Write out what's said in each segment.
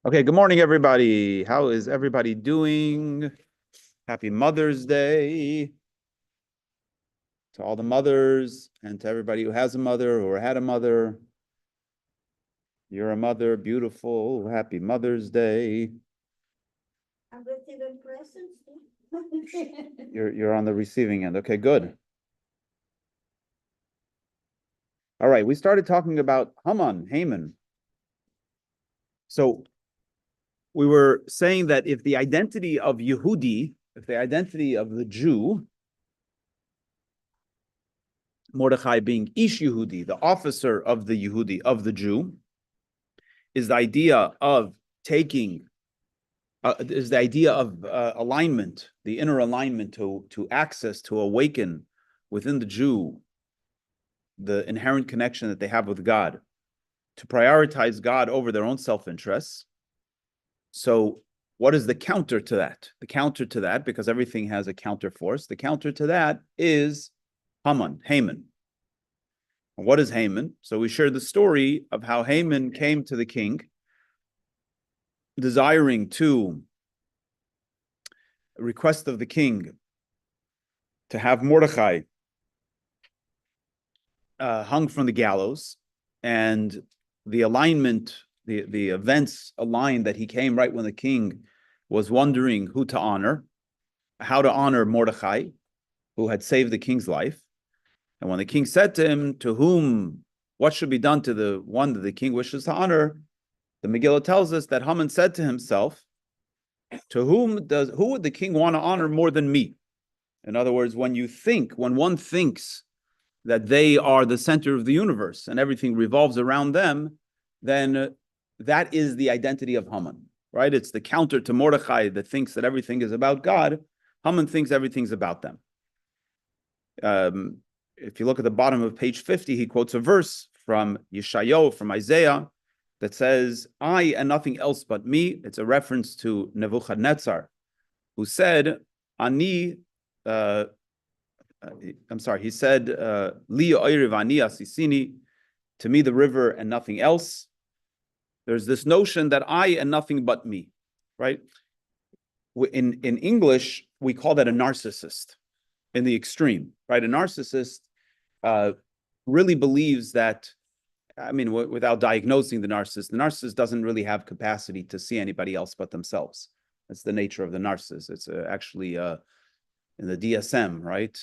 Okay, good morning, everybody. How is everybody doing? Happy Mother's Day to all the mothers and to everybody who has a mother or had a mother. You're a mother, beautiful. Happy Mother's Day. I'm receiving presents. You're on the receiving end. Okay, good. All right, we started talking about Haman. So we were saying that if the identity of Yehudi, if the identity of the Jew, Mordechai being Ish Yehudi, the officer of the Yehudi, of the Jew, is the idea of taking, is the idea of alignment, the inner alignment to access, to awaken within the Jew the inherent connection that they have with God, to prioritize God over their own self-interests. So what is the counter to that? The counter to that, because everything has a counter force, the counter to that is Haman. What is Haman? So we shared the story of how Haman came to the king, desiring to request of the king to have Mordechai hung from the gallows, and the alignment, the events aligned that he came right when the king was wondering who to honor, how to honor Mordechai, who had saved the king's life. And when the king said to him, to whom, what should be done to the one that the king wishes to honor, the Megillah tells us that Haman said to himself, who would the king want to honor more than me? In other words, when one thinks that they are the center of the universe and everything revolves around them, then that is the identity of Haman, right? It's the counter to Mordechai that thinks that everything is about God. Haman thinks everything's about them. If you look at the bottom of page 50, he quotes a verse from Yeshayahu, from Isaiah, that says, I and nothing else but me. It's a reference to Nebuchadnezzar, who said, Ani, he said, Li oiriv ani asisini, to me the river and nothing else. There's this notion that I and nothing but me, right? In English, we call that a narcissist in the extreme, right? A narcissist really believes that, without diagnosing the narcissist doesn't really have capacity to see anybody else but themselves. That's the nature of the narcissist. It's actually in the DSM, right?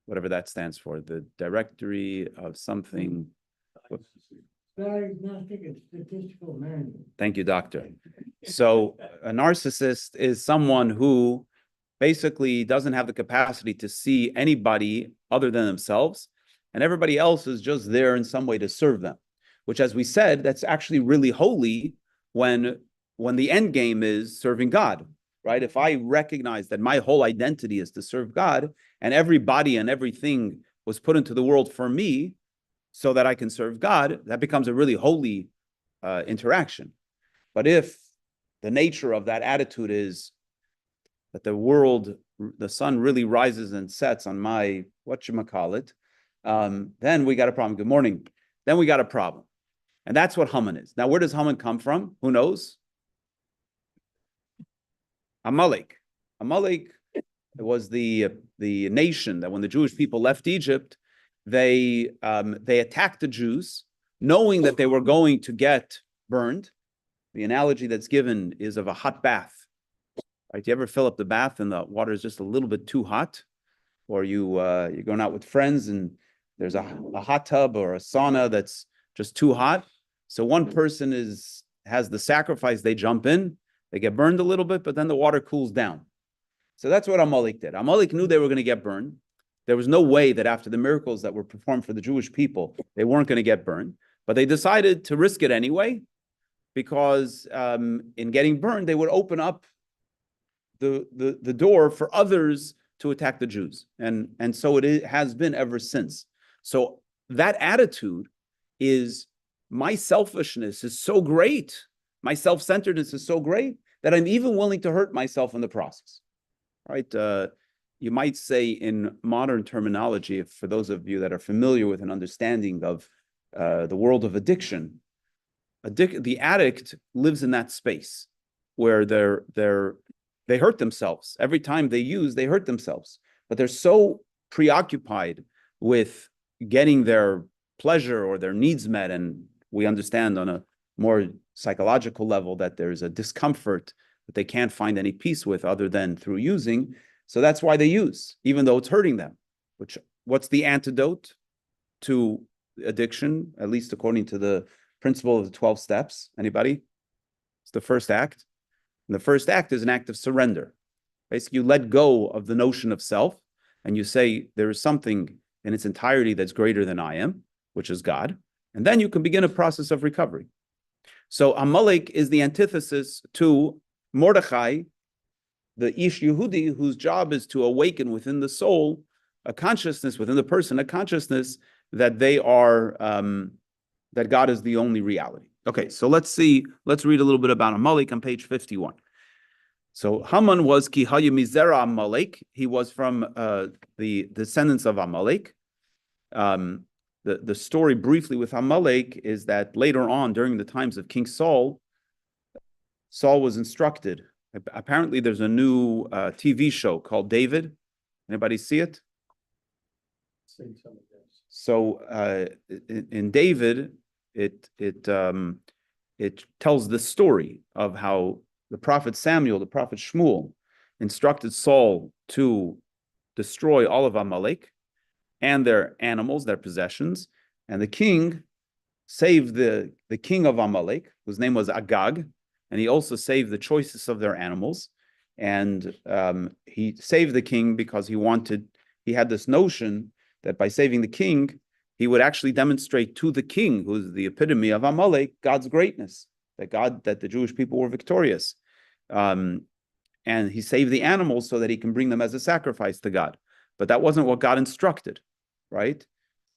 Whatever that stands for, the directory of something. Diagnostic and Statistical Manual. Thank you, doctor. So a narcissist is someone who basically doesn't have the capacity to see anybody other than themselves, and everybody else is just there in some way to serve them, which, as we said, that's actually really holy when the end game is serving God, right? If I recognize that my whole identity is to serve God, and everybody and everything was put into the world for me so that I can serve God, that becomes a really holy interaction. But if the nature of that attitude is that the sun really rises and sets on my, whatchamacallit, then we got a problem. Good morning. Then we got a problem. And that's what Haman is. Now, where does Haman come from? Who knows? Amalek. Amalek was the nation that when the Jewish people left Egypt, they attacked the Jews, knowing that they were going to get burned. The analogy that's given is of a hot bath. Right? You ever fill up the bath and the water is just a little bit too hot, or you're going out with friends and there's a hot tub or a sauna that's just too hot. So one person has the sacrifice, they jump in, they get burned a little bit, but then the water cools down. So that's what Amalek did. Amalek knew they were going to get burned. There was no way that after the miracles that were performed for the Jewish people, they weren't going to get burned. But they decided to risk it anyway, because in getting burned, they would open up the door for others to attack the Jews. And so it has been ever since. So that attitude is, my selfishness is so great, my self-centeredness is so great, that I'm even willing to hurt myself in the process. Right? You might say in modern terminology, for those of you that are familiar with an understanding of the world of addiction, The addict lives in that space where they hurt themselves. Every time they use, they hurt themselves. But they're so preoccupied with getting their pleasure or their needs met. And we understand on a more psychological level that there's a discomfort that they can't find any peace with other than through using. So that's why they use, even though it's hurting them. What's the antidote to addiction, at least according to the principle of the 12 steps? Anybody? It's the first act. And the first act is an act of surrender. Basically, you let go of the notion of self and you say there is something in its entirety that's greater than I am, which is God. And then you can begin a process of recovery. So Amalek is the antithesis to Mordechai, the Ish Yehudi, whose job is to awaken within the soul a consciousness, within the person, a consciousness that they are, that God is the only reality. Okay, so let's read a little bit about Amalek on page 51. So Haman was ki haya mizera Amalek. He was from the descendants of Amalek. The story briefly with Amalek is that later on, during the times of King Saul, Saul was instructed. Apparently, there's a new TV show called David. Anybody see it? So in David, it tells the story of how the prophet Samuel, the prophet Shmuel, instructed Saul to destroy all of Amalek and their animals, their possessions, and the king saved the king of Amalek, whose name was Agag, and he also saved the choicest of their animals. And he saved the king because he had this notion that by saving the king, he would actually demonstrate to the king, who's the epitome of Amalek, God's greatness, that the Jewish people were victorious. And he saved the animals so that he can bring them as a sacrifice to God. But that wasn't what God instructed, right?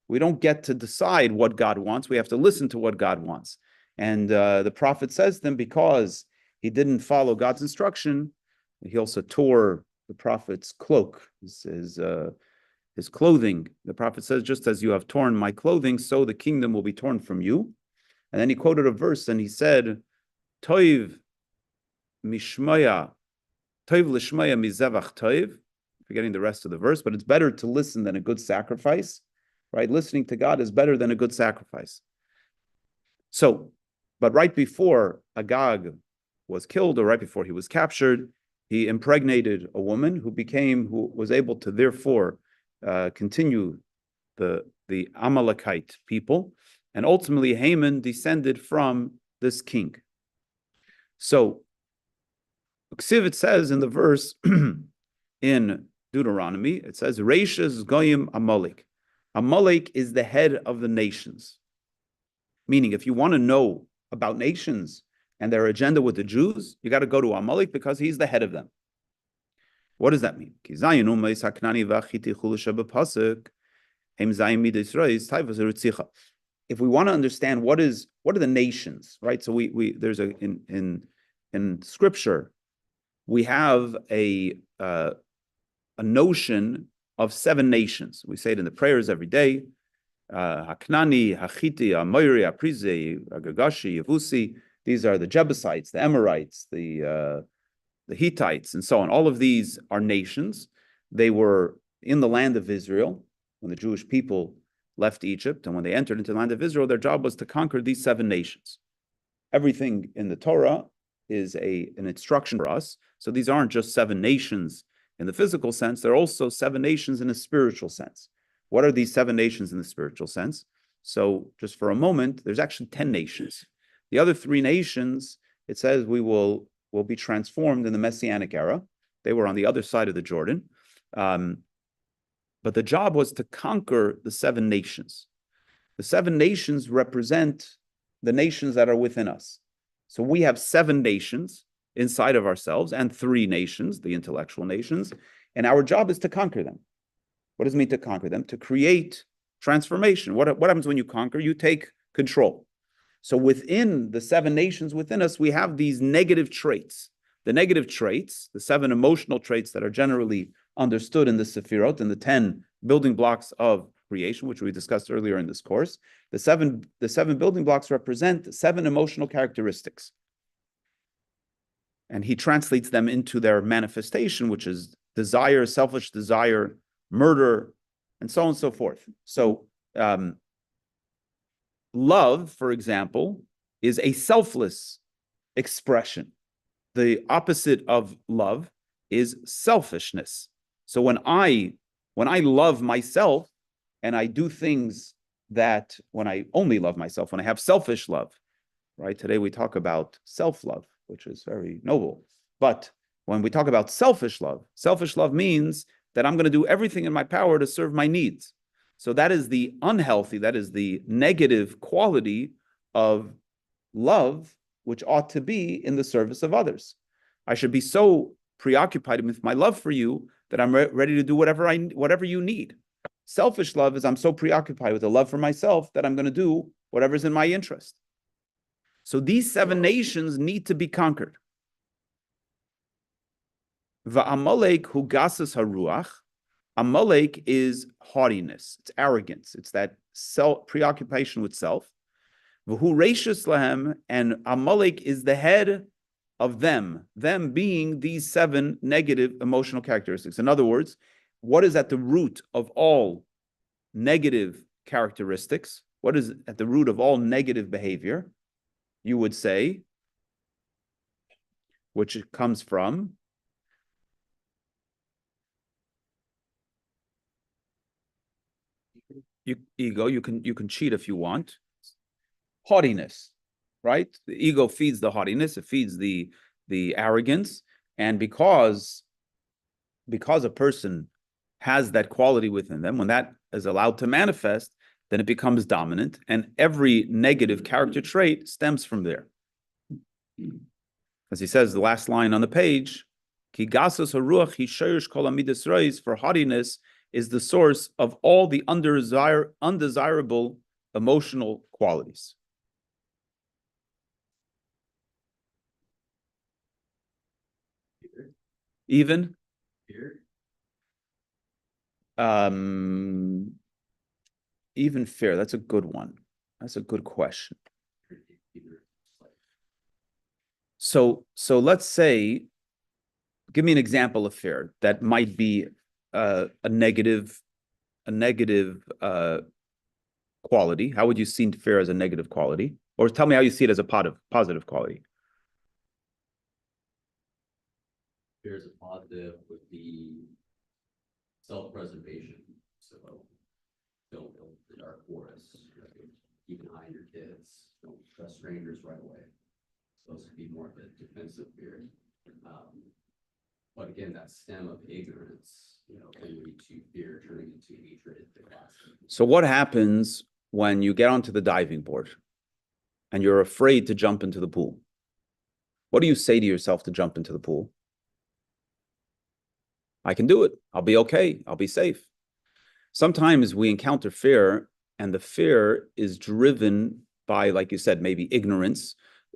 We don't get to decide what God wants. We have to listen to what God wants. And the prophet says to them, because he didn't follow God's instruction, he also tore the prophet's cloak, his clothing. The prophet says, just as you have torn my clothing, so the kingdom will be torn from you. And then he quoted a verse and he said, Toiv mishmaya, Toiv lishmaya mizevach toiv. Forgetting the rest of the verse, but it's better to listen than a good sacrifice, right? Listening to God is better than a good sacrifice. So, but right before Agag was killed, or right before he was captured, he impregnated a woman who was able to therefore continue the Amalekite people, and ultimately Haman descended from this king. So, Ksiv, says in the verse in Deuteronomy, it says, Reishas Goyim Amalek. Amalek is the head of the nations. Meaning, if you want to know about nations and their agenda with the Jews, you got to go to Amalek because he's the head of them. What does that mean? If we want to understand what are the nations, right? So there's in scripture, we have a notion of 7 nations. We say it in the prayers every day. Haknani, Hachiti, Amoiri, Aprize, Agagashi, Yavusi. These are the Jebusites, the Amorites, the Hittites, and so on. All of these are nations. They were in the land of Israel when the Jewish people left Egypt, and when they entered into the land of Israel, their job was to conquer these 7 nations. Everything in the Torah is an instruction for us. So these aren't just 7 nations in the physical sense, they're also 7 nations in a spiritual sense. What are these 7 nations in the spiritual sense? So just for a moment, there's actually 10 nations. The other 3 nations, it says we will be transformed in the Messianic era. They were on the other side of the Jordan. But the job was to conquer the 7 nations. The 7 nations represent the nations that are within us. So we have 7 nations inside of ourselves and 3 nations, the intellectual nations, and our job is to conquer them. What does it mean to conquer them? To create transformation. What happens when you conquer? You take control. So within the 7 nations within us, we have these negative traits. The negative traits, the 7 emotional traits that are generally understood in the Sefirot, and the 10 building blocks of creation, which we discussed earlier in this course. The seven building blocks represent 7 emotional characteristics. And he translates them into their manifestation, which is desire, selfish desire, murder, and so on and so forth. So love, for example, is a selfless expression. The opposite of love is selfishness. So when I love myself and I do things that, when I only love myself, when I have selfish love, right? Today we talk about self-love, which is very noble. But when we talk about selfish love means that I'm going to do everything in my power to serve my needs. So that is the unhealthy, that is the negative quality of love, which ought to be in the service of others. I should be so preoccupied with my love for you that I'm ready to do whatever you need. Selfish love is I'm so preoccupied with the love for myself that I'm going to do whatever's in my interest. So these 7 nations need to be conquered. Va'amalek hu gasas haruach. Amalek is haughtiness, it's arrogance, it's that preoccupation with self. V'hu reishus lahem, and Amalek is the head of them being these 7 negative emotional characteristics. In other words, what is at the root of all negative characteristics? What is at the root of all negative behavior? You would say, which it comes from ego. You can cheat if you want. Haughtiness, right? The ego feeds the haughtiness, it feeds the arrogance, and because a person has that quality within them, when that is allowed to manifest, then it becomes dominant, and every negative character trait stems from there. As he says, the last line on the page, Ki gasos haruach hi shorish kol hamidas rois, for haughtiness is the source of all the undesirable emotional qualities. Even fear. Even fear. That's a good one. That's a good question. So let's say, give me an example of fear that might be a negative quality. How would you see fear as a negative quality? Or tell me how you see it as a positive quality. Fear is a positive would be self-preservation. So don't build the dark forest, keep an eye on your kids, don't trust strangers right away. So those could be more of a defensive fear. But again, that stem of ignorance, can lead to fear turning into hatred. So what happens when you get onto the diving board and you're afraid to jump into the pool? What do you say to yourself to jump into the pool? I can do it. I'll be okay. I'll be safe. Sometimes we encounter fear, and the fear is driven by, like you said, maybe ignorance.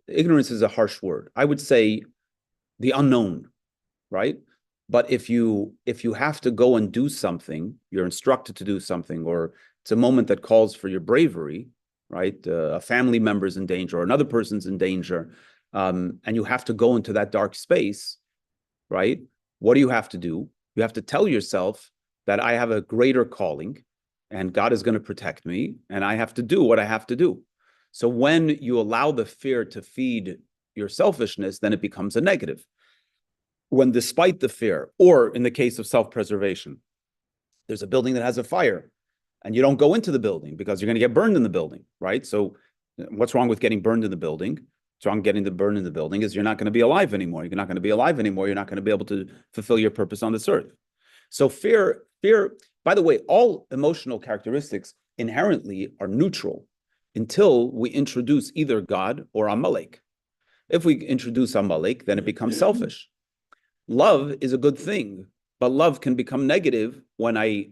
Ignorance is a harsh word. I would say the unknown, right? But if you have to go and do something, you're instructed to do something, or it's a moment that calls for your bravery, right? A family member's in danger, or another person's in danger, and you have to go into that dark space, right? What do you have to do? You have to tell yourself that I have a greater calling and God is going to protect me and I have to do what I have to do. So when you allow the fear to feed your selfishness, then it becomes a negative. When despite the fear, or in the case of self-preservation, there's a building that has a fire and you don't go into the building because you're going to get burned in the building, right? So what's wrong with getting burned in the building? What's wrong with getting burned in the building is you're not going to be alive anymore. You're not going to be alive anymore. You're not going to be able to fulfill your purpose on this earth. So fear, by the way, all emotional characteristics inherently are neutral until we introduce either God or Amalek. If we introduce Amalek, then it becomes selfish. Love is a good thing, but love can become negative when I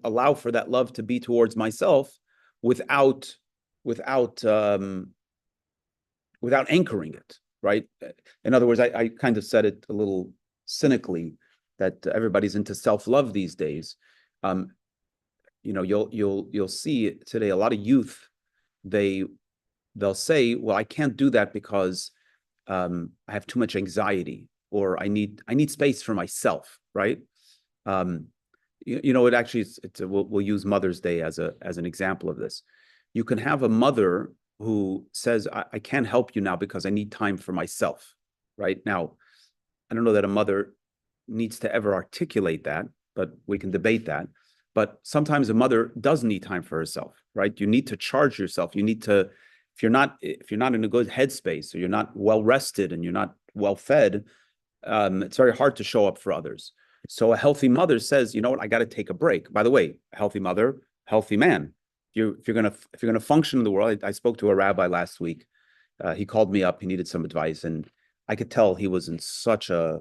allow for that love to be towards myself without anchoring it, right? In other words, I kind of said it a little cynically that everybody's into self-love these days. you'll see today a lot of youth, they'll say, well, I can't do that because I have too much anxiety, or I need space for myself, right? It actually we'll use Mother's Day as an example of this. You can have a mother who says, I can't help you now because I need time for myself, right? Now, I don't know that a mother needs to ever articulate that, but we can debate that. But sometimes a mother does need time for herself, right? You need to charge yourself. You need to, if you're not in a good headspace, or you're not well rested and you're not well fed, it's very hard to show up for others. So a healthy mother says, you know what, I got to take a break. By the way, a healthy mother, healthy man. If you're gonna function in the world, I spoke to a rabbi last week. He called me up. He needed some advice, and I could tell he was in such a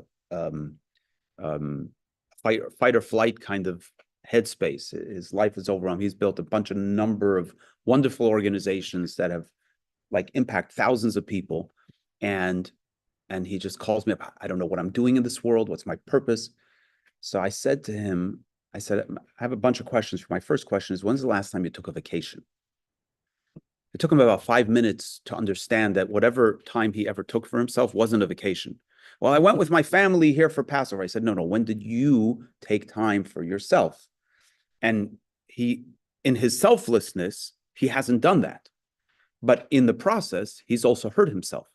fight or flight kind of headspace. His life is overwhelmed. He's built a number of wonderful organizations that have impact thousands of people, and he just calls me up. I don't know what I'm doing in this world. What's my purpose? So I said to him, I have a bunch of questions. My first question is, when's the last time you took a vacation? It took him about 5 minutes to understand that whatever time he ever took for himself wasn't a vacation. Well, I went with my family here for Passover. I said, no, when did you take time for yourself? And in his selflessness, he hasn't done that. But in the process, he's also hurt himself,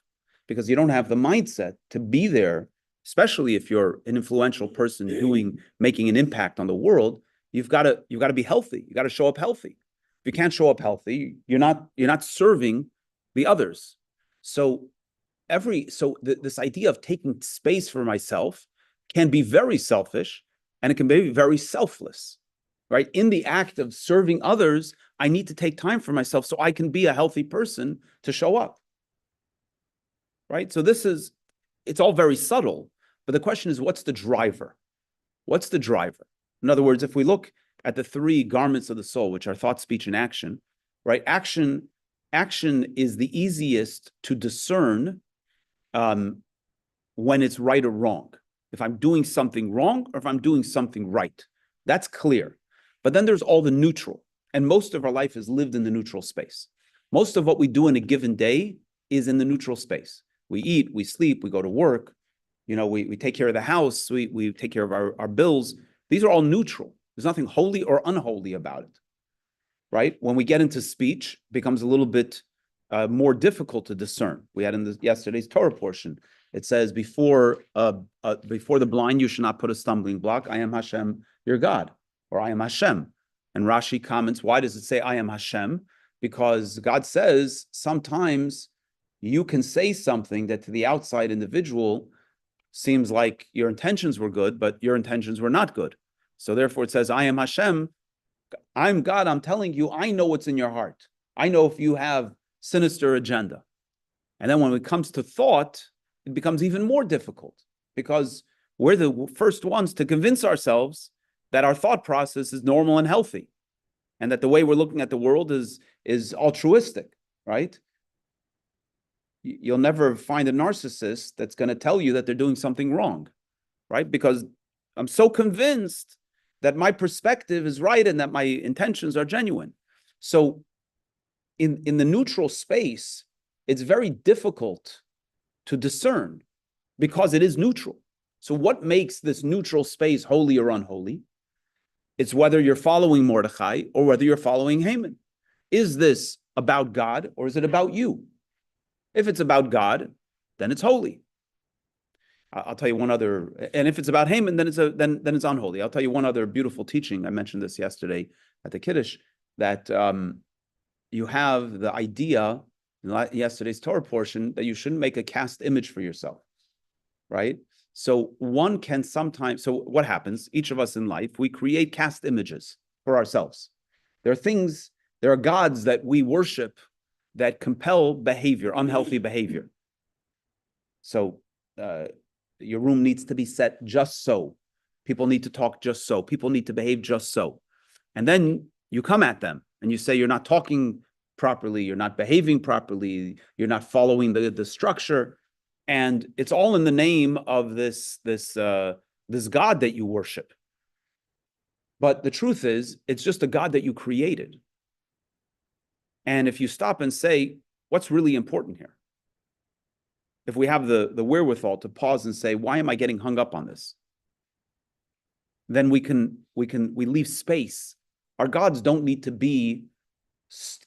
because you don't have the mindset to be there, especially if you're an influential person making an impact on the world. You've got to be healthy. You got to show up healthy. If you can't show up healthy, you're not serving the others. So this idea of taking space for myself can be very selfish, and it can be very selfless, right? In the act of serving others, I need to take time for myself so I can be a healthy person to show up, right? So it's all very subtle, but the question is, what's the driver? What's the driver? In other words, if we look at the 3 garments of the soul, which are thought, speech, and action, right? Action is the easiest to discern when it's right or wrong. If I'm doing something wrong or if I'm doing something right, that's clear. But then there's all the neutral, and most of our life is lived in the neutral space. Most of what we do in a given day is in the neutral space. We eat, we sleep, we go to work, we take care of the house, we take care of our bills. These are all neutral. There's nothing holy or unholy about it, right? When we get into speech, it becomes a little bit more difficult to discern. We had in yesterday's Torah portion, it says, before the blind, you should not put a stumbling block. I am Hashem, your God, or I am Hashem. And Rashi comments, why does it say I am Hashem? Because God says sometimes you can say something that to the outside individual seems like your intentions were good, but your intentions were not good. So therefore it says, I am Hashem, I'm God, I'm telling you, I know what's in your heart. I know if you have sinister agenda. And then when it comes to thought, it becomes even more difficult, because we're the first ones to convince ourselves that our thought process is normal and healthy, and that the way we're looking at the world is altruistic, right? You'll never find a narcissist that's going to tell you that they're doing something wrong, right? Because I'm so convinced that my perspective is right and that my intentions are genuine. So in the neutral space, it's very difficult to discern because it is neutral. So what makes this neutral space holy or unholy? It's whether you're following Mordechai or whether you're following Haman. Is this about God or is it about you? If it's about God, then it's holy. I'll tell you one other, and if it's about Haman, then it's unholy. I'll tell you one other beautiful teaching. I mentioned this yesterday at the Kiddush, that you have the idea in yesterday's Torah portion that you shouldn't make a cast image for yourself, right? So one can sometimes, so what happens? Each of us in life, we create cast images for ourselves. There are gods that we worship that compel behavior, unhealthy behavior. So your room needs to be set just so. People need to talk just so. People need to behave just so. And then you come at them and you say, you're not talking properly, you're not behaving properly, you're not following the structure. And it's all in the name of this God that you worship. But the truth is, it's just a God that you created. And if you stop and say, what's really important here? If we have the wherewithal to pause and say, why am I getting hung up on this? Then we leave space. Our gods don't need to be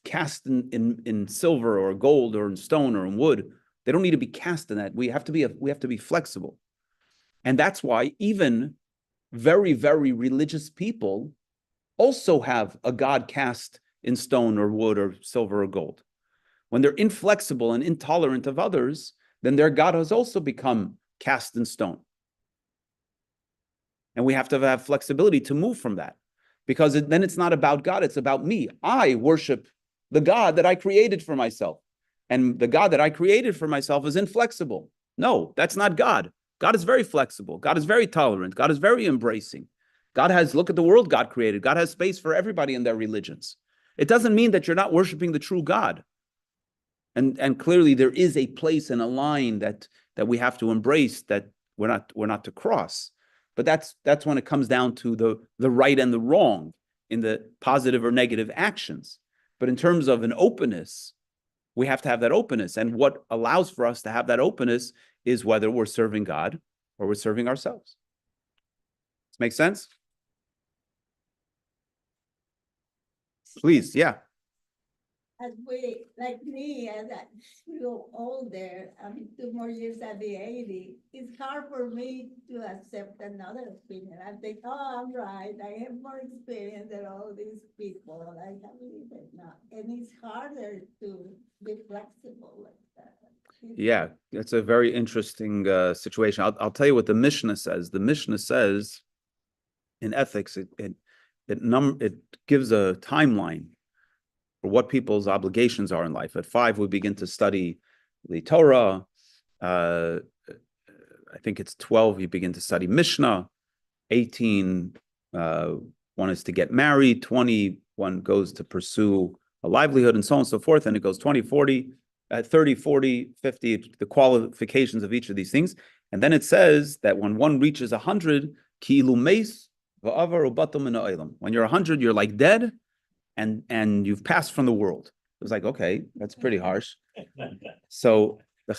cast in silver or gold or in stone or in wood. They don't need to be cast in that. We have to be flexible. And that's why even very, very religious people also have a God cast in stone or wood or silver or gold. When they're inflexible and intolerant of others, then their God has also become cast in stone. And we have to have flexibility to move from that, because then it's not about God, it's about me. I worship the God that I created for myself. And the God that I created for myself is inflexible. No, that's not God. God is very flexible. God is very tolerant. God is very embracing. God has, look at the world God created. God has space for everybody in their religions. It doesn't mean that you're not worshiping the true God. And clearly there is a place and a line that we have to embrace, that we're not to cross. But that's when it comes down to the right and the wrong in the positive or negative actions. But in terms of an openness, we have to have that openness. And what allows for us to have that openness is whether we're serving God or we're serving ourselves. Does it make sense? Please, yeah. As we, like me, as I feel older, 2 more years I'll be 80, it's hard for me to accept another opinion. I think, oh, I'm right. I have more experience than all these people. I can't believe it now. And it's harder to be flexible like that. Yeah, it's a very interesting situation. I'll tell you what the Mishnah says. The Mishnah says in ethics, it gives a timeline for what people's obligations are in life. At 5, we begin to study the Torah. I think it's 12, you begin to study Mishnah. 18, one is to get married. 20, one goes to pursue a livelihood, and so on and so forth. And it goes 20, 40, 30, 40, 50, the qualifications of each of these things. And then it says that when one reaches 100, ki ilu meis va'avar ubatum min ha'olam. When you're 100, you're like dead, and you've passed from the world. It was like, okay, that's pretty harsh. So the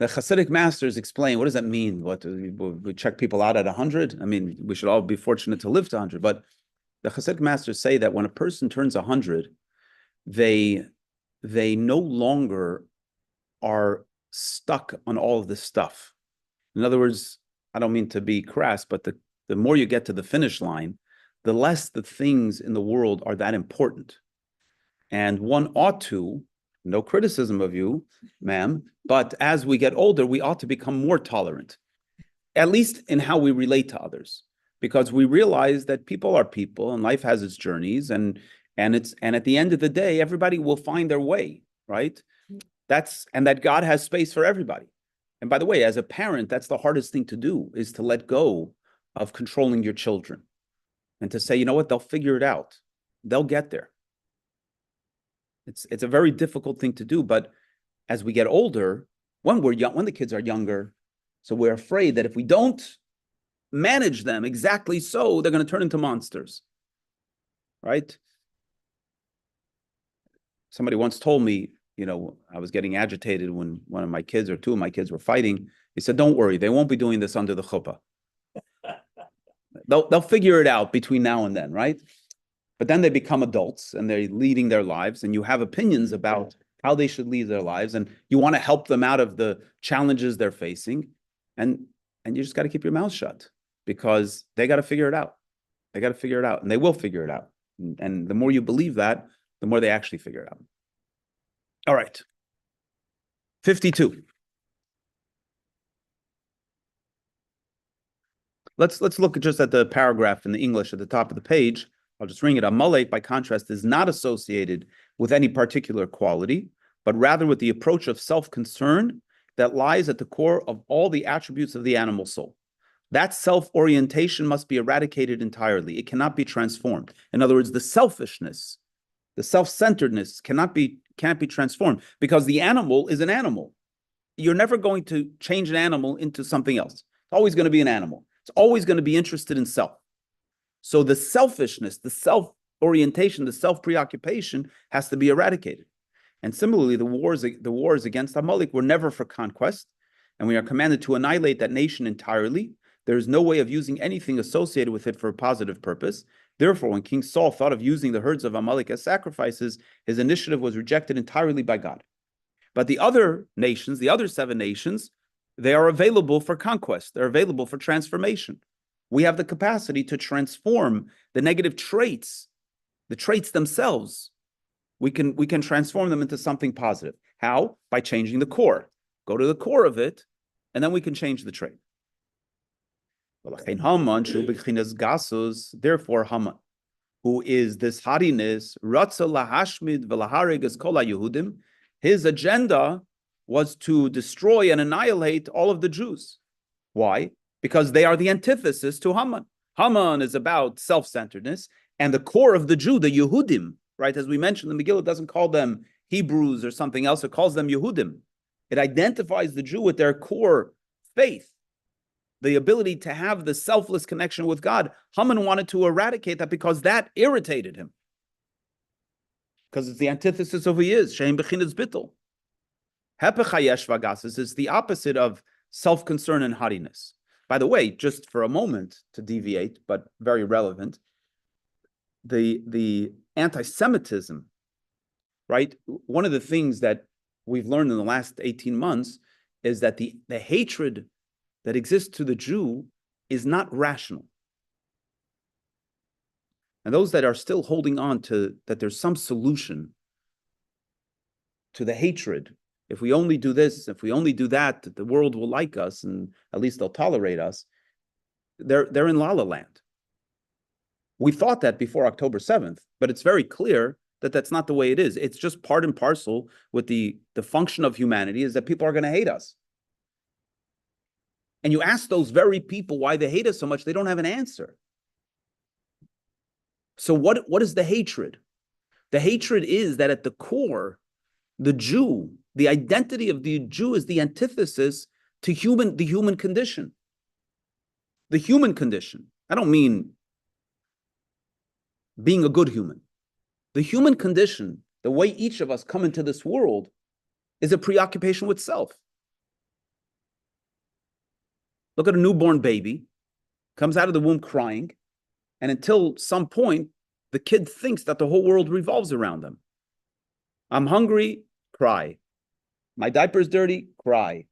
Hasidic masters explain, what does that mean? What, we check people out at 100? I mean, we should all be fortunate to live to 100. But the Hasidic masters say that when a person turns 100, they no longer are stuck on all of this stuff. In other words, I don't mean to be crass, but the more you get to the finish line, the less the things in the world are that important. And one ought to, no criticism of you, ma'am, but as we get older, we ought to become more tolerant, at least in how we relate to others, because we realize that people are people and life has its journeys, and at the end of the day, everybody will find their way, right? And that God has space for everybody. And by the way, as a parent, that's the hardest thing to do, is to let go of controlling your children. And to say, you know what, they'll figure it out. They'll get there. It's a very difficult thing to do, but as we get older, when we're young, when the kids are younger, so we're afraid that if we don't manage them exactly so, they're going to turn into monsters, right? Somebody once told me, I was getting agitated when one of my kids or 2 of my kids were fighting. He said, don't worry, they won't be doing this under the chuppah. They'll figure it out between now and then, right? But then they become adults and they're leading their lives, and you have opinions about how they should lead their lives, and you want to help them out of the challenges they're facing, and you just got to keep your mouth shut, because they got to figure it out. They got to figure it out, and they will figure it out. And the more you believe that, the more they actually figure it out. All right. 52. Let's look just at the paragraph in the English at the top of the page. I'll just read it. Amalek, by contrast, is not associated with any particular quality, but rather with the approach of self-concern that lies at the core of all the attributes of the animal soul. That self-orientation must be eradicated entirely. It cannot be transformed. In other words, the selfishness, the self-centeredness can't be transformed, because the animal is an animal. You're never going to change an animal into something else. It's always going to be an animal. It's always going to be interested in self. So the selfishness, the self-orientation, the self-preoccupation has to be eradicated. And similarly, the wars against Amalek were never for conquest, and we are commanded to annihilate that nation entirely. There is no way of using anything associated with it for a positive purpose. Therefore, when King Saul thought of using the herds of Amalek as sacrifices, his initiative was rejected entirely by God. But the other nations, the other 7 nations, they are available for conquest. They're available for transformation. We have the capacity to transform the negative traits, the traits themselves. We can transform them into something positive. How? By changing the core. Go to the core of it, and then we can change the trait. Therefore, Haman, who is this haughtiness, his agenda was to destroy and annihilate all of the Jews. Why? Because they are the antithesis to Haman. Haman is about self-centeredness, and the core of the Jew, the Yehudim, right? As we mentioned, the Megillah doesn't call them Hebrews or something else, it calls them Yehudim. It identifies the Jew with their core faith, the ability to have the selfless connection with God. Haman wanted to eradicate that because that irritated him. Because it's the antithesis of who he is. Shein bechinas bittul. Hepech hayesh v'gasus is the opposite of self-concern and haughtiness. By the way, just for a moment to deviate, but very relevant, the anti-Semitism, right? One of the things that we've learned in the last 18 months is that the hatred that exists to the Jew is not rational. And those that are still holding on to that there's some solution to the hatred, if we only do this, if we only do that, the world will like us and at least they'll tolerate us, they're in La La Land. We thought that before October 7th, but it's very clear that that's not the way it is. It's just part and parcel with the function of humanity is that people are going to hate us. And you ask those very people why they hate us so much, they don't have an answer. So what is the hatred? The hatred is that at the core, the Jew, the identity of the Jew is the antithesis to the human condition. The human condition. I don't mean being a good human. The human condition, the way each of us come into this world, is a preoccupation with self. Look at a newborn baby, comes out of the womb crying, and until some point, the kid thinks that the whole world revolves around them. I'm hungry, cry. My diaper's dirty, cry.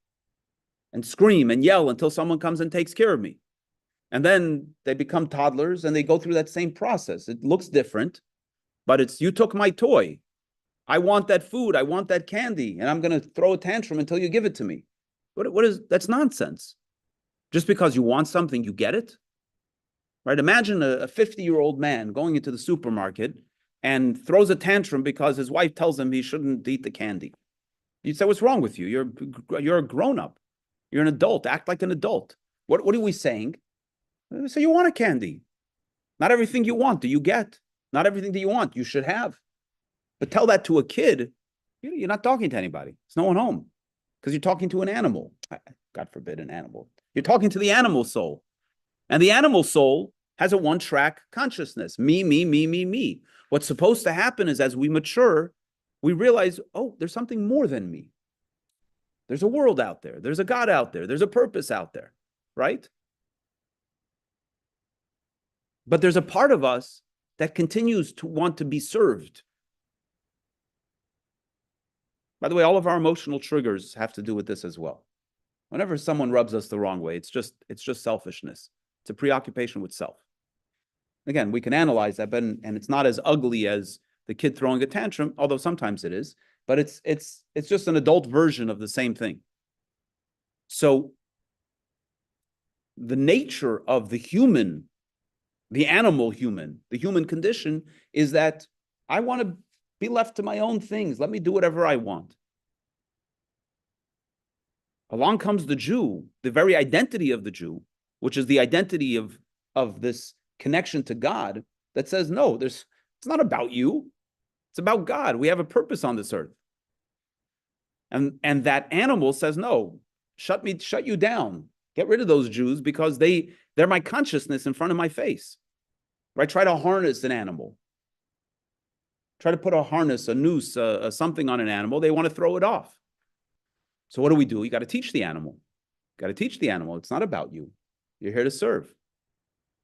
And scream and yell until someone comes and takes care of me. And then they become toddlers and they go through that same process. It looks different, but it's, you took my toy. I want that food. I want that candy. And I'm going to throw a tantrum until you give it to me. What is, that's nonsense. Just because you want something, you get it? Right? Imagine a 50-year-old man going into the supermarket and throws a tantrum because his wife tells him he shouldn't eat the candy. You'd say, what's wrong with you? You're a grown-up. You're an adult. Act like an adult. What are we saying? We say you want a candy. Not everything you want do you get. Not everything that you want you should have. But tell that to a kid, you're not talking to anybody. There's no one home because you're talking to an animal. God forbid an animal. You're talking to the animal soul. And the animal soul has a one-track consciousness. Me, me, me, me, me. What's supposed to happen is as we mature, we realize, oh, there's something more than me. There's a world out there. There's a God out there. There's a purpose out there, right? But there's a part of us that continues to want to be served. By the way, all of our emotional triggers have to do with this as well. Whenever someone rubs us the wrong way, it's just selfishness. It's a preoccupation with self. Again, we can analyze that, and it's not as ugly as the kid throwing a tantrum, although sometimes it is, but it's just an adult version of the same thing. So the nature of the human, the animal human, the human condition is that I want to be left to my own things. Let me do whatever I want. Along comes the Jew, the very identity of the Jew, which is the identity of this connection to God, that says, no, it's not about you. It's about God. We have a purpose on this earth. And that animal says, no, shut you down. Get rid of those Jews because they're my consciousness in front of my face. right? Try to harness an animal. Try to put a harness, a noose, something on an animal. They want to throw it off. So what do? You got to teach the animal. Got to teach the animal. It's not about you. You're here to serve.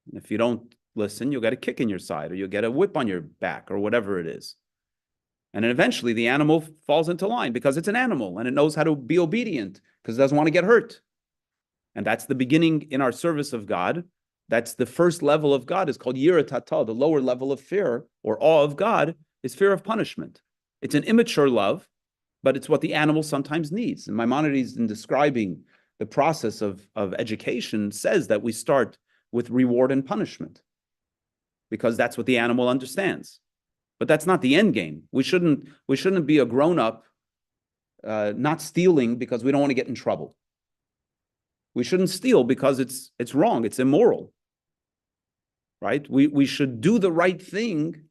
And if you don't listen, you'll get a kick in your side, or you'll get a whip on your back, or whatever it is. And then eventually the animal falls into line because it's an animal and it knows how to be obedient because it doesn't want to get hurt. And that's the beginning in our service of God. That's the first level of God. Is called yirat hatah. The lower level of fear or awe of God is fear of punishment. It's an immature love, but it's what the animal sometimes needs. And Maimonides, in describing the process of education, says that we start with reward and punishment because that's what the animal understands. But that's not the end game. We shouldn't be a grown-up not stealing because we don't want to get in trouble. We shouldn't steal because it's wrong, it's immoral. Right? We should do the right thing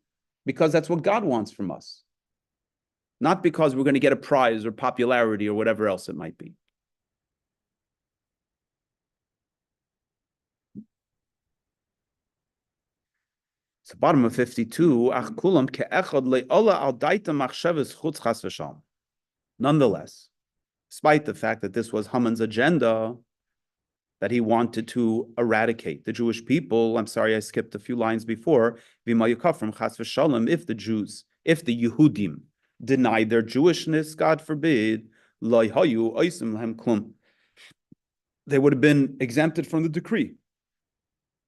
because that's what God wants from us. Not because we're going to get a prize or popularity or whatever else it might be. So bottom of 52, nonetheless, despite the fact that this was Haman's agenda, that he wanted to eradicate the Jewish people. I'm sorry, I skipped a few lines before. If the Jews, if the Yehudim denied their Jewishness, God forbid, they would have been exempted from the decree.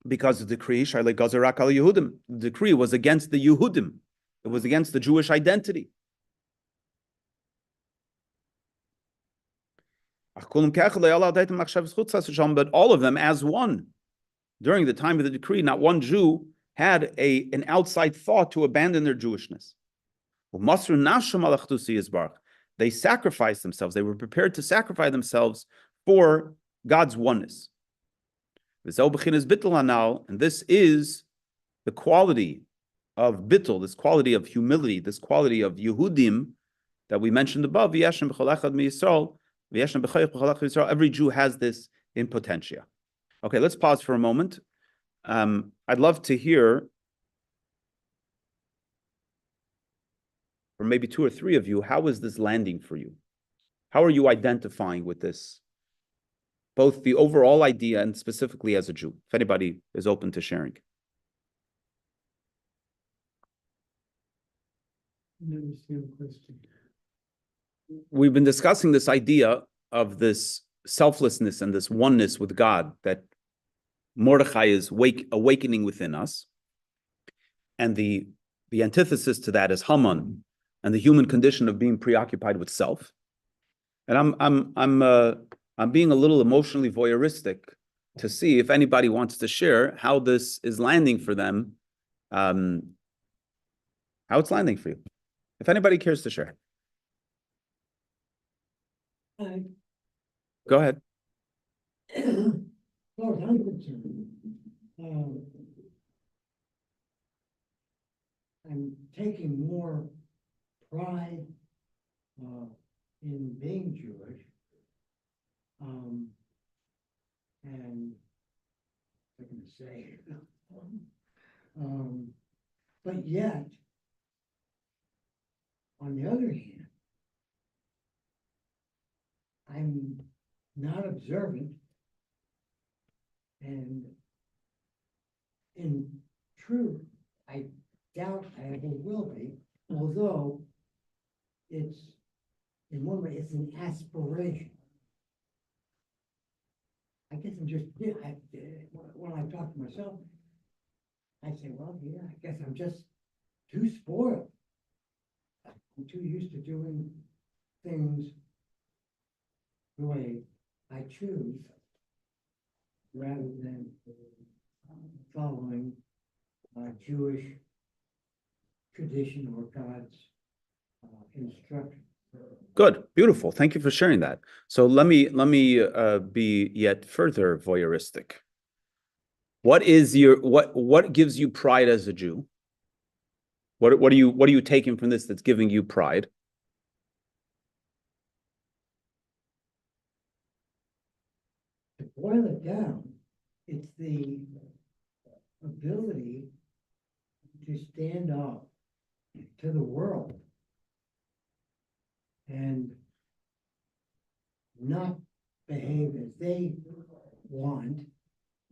Because the decree, the decree was against the Yehudim. It was against the Jewish identity. But all of them as one. During the time of the decree, not one Jew had an outside thought to abandon their Jewishness. They sacrificed themselves. They were prepared to sacrifice themselves for God's oneness. And this is the quality of bittul, this quality of humility, this quality of Yehudim that we mentioned above. Every Jew has this in potentia. Okay, let's pause for a moment. I'd love to hear from maybe two or three of you, how is this landing for you? How are you identifying with this? Both the overall idea and specifically as a Jew, if anybody is open to sharing. We've been discussing this idea of this selflessness and this oneness with God that Mordechai is awakening within us. And the antithesis to that is Haman and the human condition of being preoccupied with self. And I'm being a little emotionally voyeuristic to see if anybody wants to share how this is landing for them, how it's landing for you. If anybody cares to share. Go ahead. Well, I'm concerned. I'm taking more pride in being Jewish. And I'm going to say, but yet, on the other hand, I'm not observant, and in truth, I doubt I ever will be, although it's, in one way, it's an aspiration. I guess I'm just, when I talk to myself, I say, well, yeah, I guess I'm just too spoiled. I'm too used to doing things the way I choose rather than following Jewish tradition or God's instruction. Good, beautiful. Thank you for sharing that. So let me be yet further voyeuristic. What gives you pride as a Jew? What are you taking from this that's giving you pride? To boil it down, it's the ability to stand up to the world and not behave as they want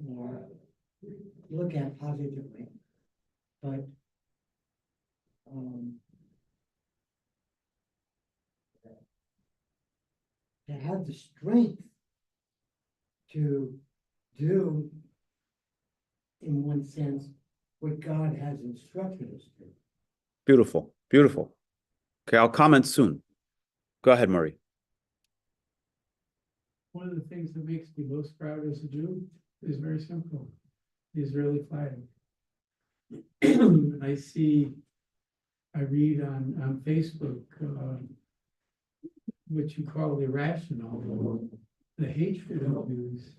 or look at positively, but to have the strength to do, in one sense, what God has instructed us to. Beautiful, beautiful. Okay, I'll comment soon. Go ahead, Murray. One of the things that makes me most proud as a Jew is very simple, the Israeli flag. I read on Facebook, what you call irrational, the hatred of Jews.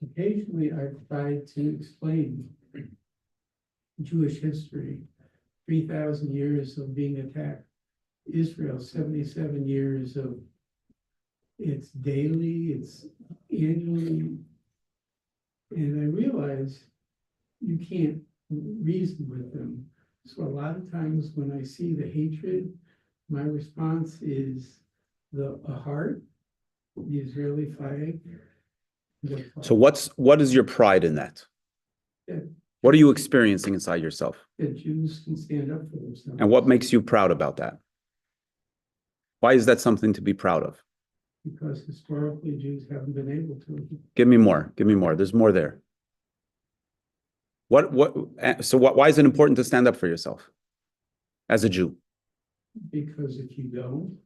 Occasionally I've tried to explain Jewish history, 3,000 years of being attacked, Israel, 77 years of it's daily, it's annually, and I realize you can't reason with them. So a lot of times when I see the hatred, my response is a heart, the Israeli flag. So what is your pride in that? That, What are you experiencing inside yourself? that Jews can stand up for themselves. And what makes you proud about that? Why is that something to be proud of? Because historically Jews haven't been able to. Give me more. Give me more. There's more there. Why is it important to stand up for yourself as a Jew? Because if you don't,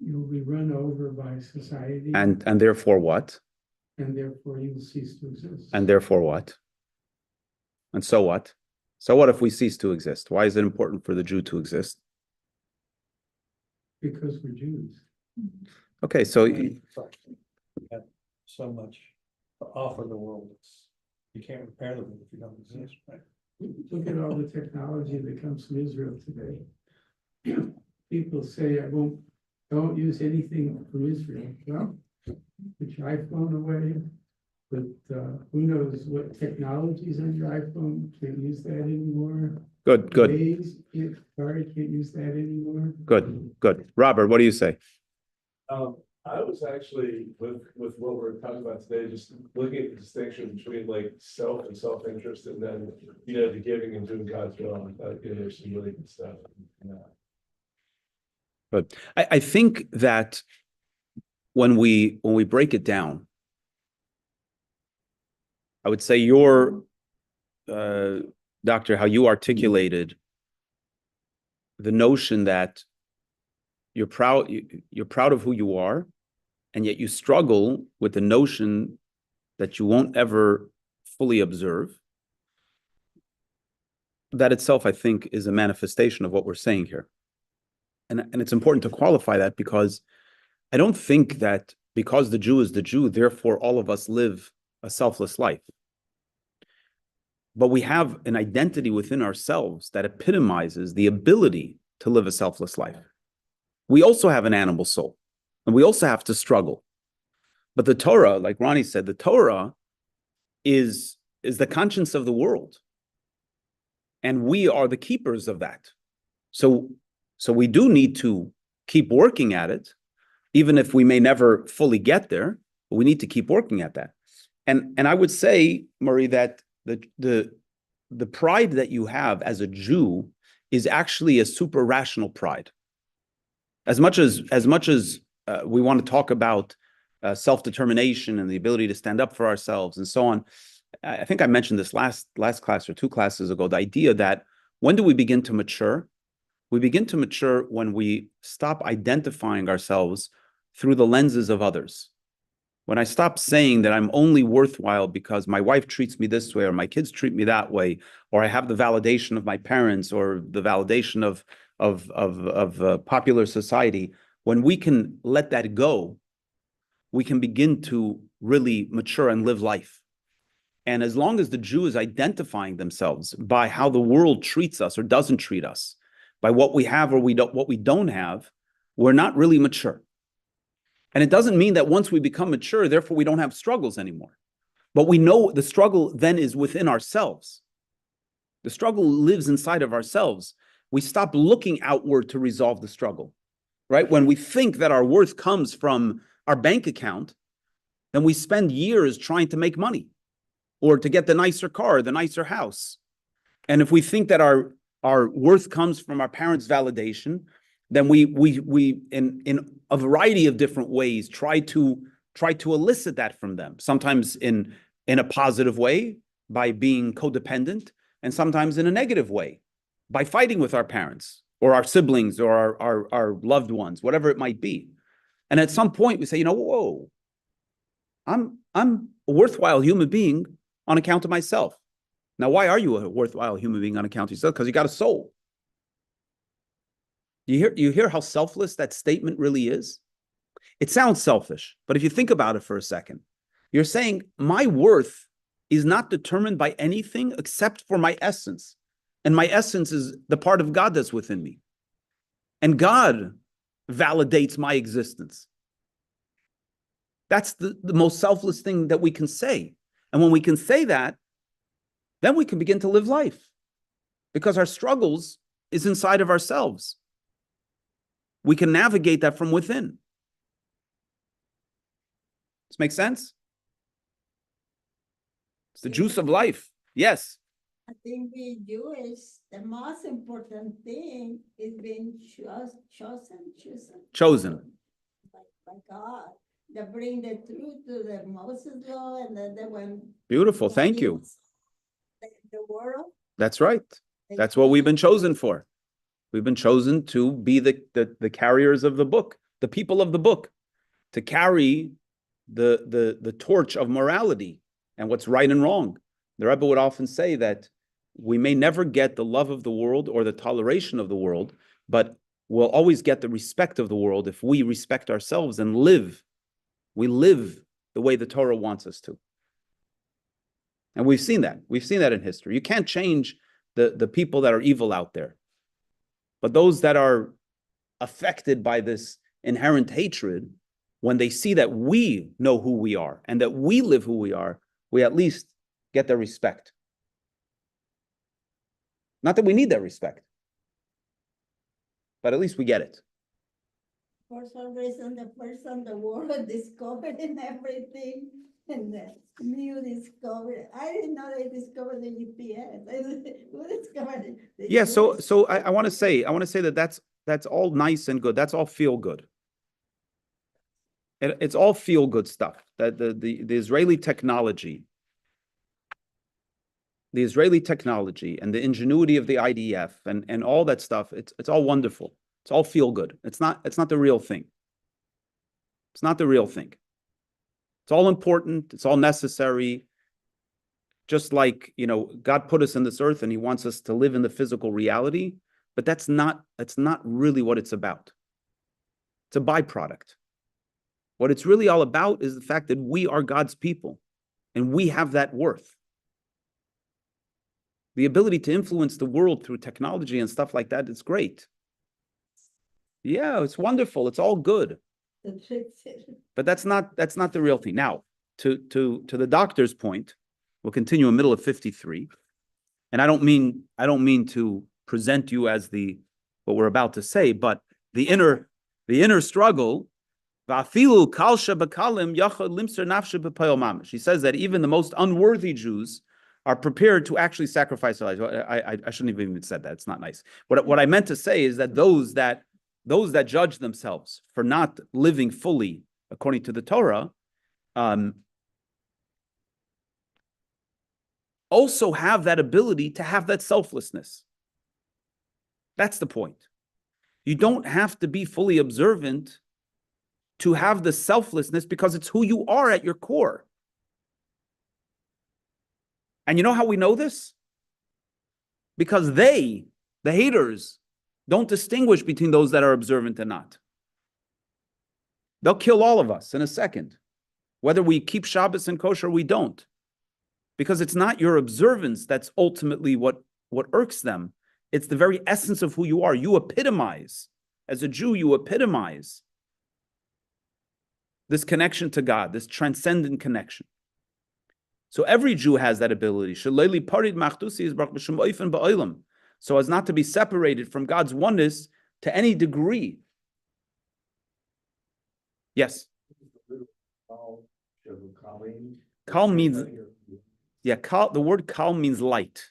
you'll be run over by society. And therefore what? And therefore you will cease to exist. And therefore what? And so what? So what if we cease to exist? Why is it important for the Jew to exist? Because we're Jews. Okay, so We have so much to offer the world. You can't repair them if you don't exist, right? Look at all the technology that comes from Israel today. People say, don't use anything from Israel. Well, put your iPhone away, but who knows what technologies on your iPhone, can't use that anymore. good. Sorry, can't use that anymore. Good. Robert, what do you say? I was actually with what we're talking about today, just looking at the distinction between like self and self-interest, and then the giving and doing God's will. I thought there's some really good stuff. But I think that when we break it down, I would say your Doctor, how you articulated the notion that you're proud of who you are, and yet you struggle with the notion that you won't ever fully observe. That itself, I think, is a manifestation of what we're saying here. And it's important to qualify that, because I don't think that because the Jew is the Jew, therefore all of us live a selfless life. But we have an identity within ourselves that epitomizes the ability to live a selfless life. We also have an animal soul, and we also have to struggle. But the Torah, like Ronnie said, the Torah is the conscience of the world. And we are the keepers of that. So we do need to keep working at it, even if we may never fully get there, but we need to keep working at that. And I would say, Murray, that the pride that you have as a Jew is actually a super rational pride. As much as we want to talk about self-determination and the ability to stand up for ourselves and so on, I think I mentioned this last class or two classes ago, the idea that when do we begin to mature? We begin to mature when we stop identifying ourselves through the lenses of others. When I stop saying that I'm only worthwhile because my wife treats me this way, or my kids treat me that way, or I have the validation of my parents, or the validation of popular society, when we can let that go, we can begin to really mature and live life. And as long as the Jew is identifying themselves by how the world treats us or doesn't treat us, by what we have or what we don't have, we're not really mature. And it doesn't mean that once we become mature, therefore we don't have struggles anymore. But we know the struggle then is within ourselves. The struggle lives inside of ourselves. We stop looking outward to resolve the struggle, right? When we think that our worth comes from our bank account, then we spend years trying to make money or to get the nicer car, the nicer house. And if we think that our worth comes from our parents' validation, then we in a variety of different ways try to elicit that from them. Sometimes in a positive way by being codependent, and sometimes in a negative way by fighting with our parents or our siblings or our loved ones, whatever it might be. And at some point we say, whoa, I'm a worthwhile human being on account of myself. Now, why are you a worthwhile human being on account of yourself? Because you got a soul. You hear how selfless that statement really is? It sounds selfish, but if you think about it for a second, you're saying my worth is not determined by anything except for my essence. And my essence is the part of God that's within me. And God validates my existence. That's the most selfless thing that we can say. And when we can say that, then we can begin to live life. Because our struggles is inside of ourselves. We can navigate that from within. This makes sense? It's the juice of life. Yes. I think being Jewish, the most important thing is being chosen by God. They bring the truth to the Moses law, and then when Beautiful. Thank you. The world. That's right. That's what we've been chosen for. We've been chosen to be the carriers of the book, the people of the book, to carry the torch of morality and what's right and wrong. The Rebbe would often say that we may never get the love of the world or the toleration of the world, but we'll always get the respect of the world if we respect ourselves and live. We live the way the Torah wants us to. And we've seen that. We've seen that in history. You can't change the people that are evil out there. But those that are affected by this inherent hatred, when they see that we know who we are and that we live who we are, we at least get their respect. Not that we need that respect, but at least we get it. For some reason, the person the world discovered in everything, and the new discovery. I didn't know they discovered the GPS. Who discovered it? Yeah, so I want to say that that's all nice and good. That's all feel good. It's all feel good stuff. That the Israeli technology. The Israeli technology and the ingenuity of the IDF and all that stuff, it's all wonderful. It's all feel good. It's not the real thing. It's not the real thing. It's all important. It's all necessary. Just like, God put us in this earth and he wants us to live in the physical reality, but that's not really what it's about. It's a byproduct. What it's really all about is the fact that we are God's people and we have that worth. The ability to influence the world through technology and stuff like that, it's great. Yeah, it's wonderful. It's all good. But that's not the real thing. Now, to the doctor's point, we'll continue in the middle of 53. And I don't mean to present you as what we're about to say, but the inner struggle. She says that even the most unworthy Jews are prepared to actually sacrifice their lives. I shouldn't have even said that. It's not nice. What I meant to say is that those that judge themselves for not living fully according to the Torah, also have that ability to have that selflessness. That's the point. You don't have to be fully observant to have the selflessness because it's who you are at your core. And you know how we know this? Because the haters, don't distinguish between those that are observant and not. They'll kill all of us in a second, whether we keep Shabbos and kosher or we don't. Because it's not your observance that's ultimately what irks them. It's the very essence of who you are. You epitomize, as a Jew, you epitomize this connection to God, this transcendent connection. So every Jew has that ability. Shaleli parid machdusi is baruch b'shem oifen ba'olam. So as not to be separated from God's oneness to any degree. Yes. Kal means, yeah, kal, the word kal means light.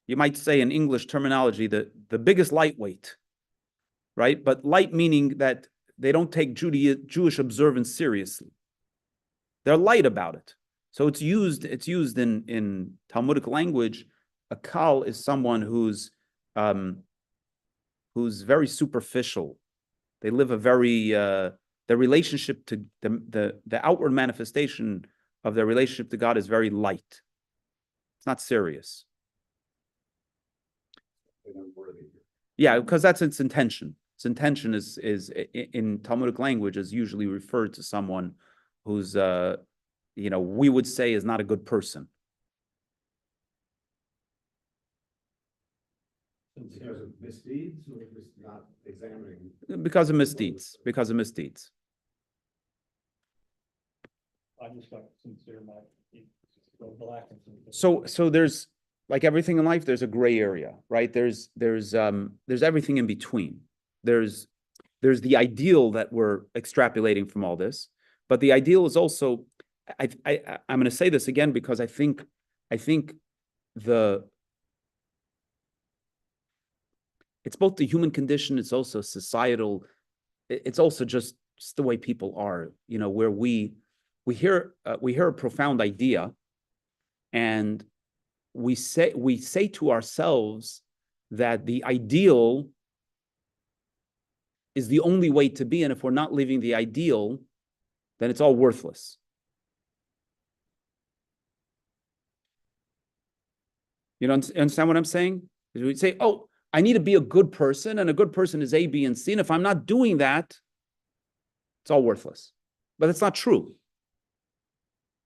You might say in English terminology, the biggest lightweight, right? But light meaning that they don't take Jewish observance seriously. They're light about it. So it's used in Talmudic language. A kal is someone who's very superficial. They live a very their relationship to the outward manifestation of their relationship to God is very light. It's not serious. Yeah, because that's its intention. Its intention is in Talmudic language is usually referred to someone who's we would say is not a good person. Because of misdeeds or just not examining? Because of misdeeds. Because of misdeeds. I just like sincere, go black and sincere. So there's, like everything in life, there's a gray area, right? There's everything in between. There's the ideal that we're extrapolating from all this, but the ideal is also, I'm going to say this again because I think it's both the human condition, it's also societal, it's also just the way people are, where we hear a profound idea, and we say to ourselves that the ideal is the only way to be, and if we're not living the ideal, then it's all worthless. You don't understand what I'm saying? We say, oh, I need to be a good person, and a good person is A, B, and C, and if I'm not doing that, it's all worthless. But it's not true.